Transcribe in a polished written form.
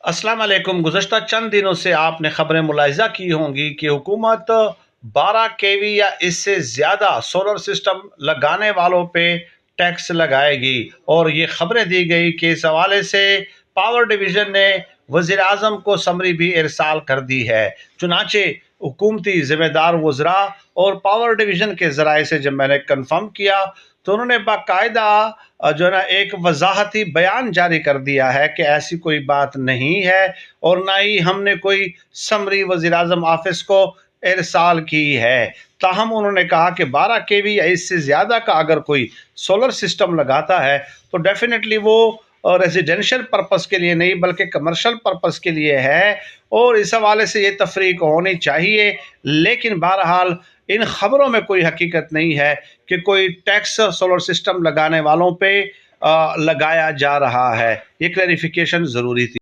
अस्सलाम वालेकुम। गुज़श्ता चंद दिनों से आपने ख़बरें मुलाहिज़ा की होंगी कि हुकूमत 12 केवी या इससे ज़्यादा सोलर सिस्टम लगाने वालों पे टैक्स लगाएगी, और ये ख़बरें दी गई कि इस हवाले से पावर डिवीज़न ने वज़ीर आज़म को समरी भी इरसाल कर दी है। चुनाचे हुकूमती ज़िम्मेदार वज़रा और पावर डिवीज़न के ज़राए से जब मैंने कन्फर्म किया तो उन्होंने बाकायदा जो है ना एक वजाहती बयान जारी कर दिया है कि ऐसी कोई बात नहीं है, और ना ही हमने कोई समरी वज़ीर आज़म ऑफिस को इरसाल की है। ताहम उन्होंने कहा कि 12 केवी या इससे ज़्यादा का अगर कोई सोलर सिस्टम लगाता है तो डेफिनेटली वो रेजिडेंशियल पर्पस के लिए नहीं बल्कि कमर्शियल पर्पस के लिए है, और इस हवाले से ये तफरीक होनी चाहिए। लेकिन बहरहाल इन खबरों में कोई हकीकत नहीं है कि कोई टैक्स सोलर सिस्टम लगाने वालों पे लगाया जा रहा है। ये क्लैरिफिकेशन ज़रूरी थी।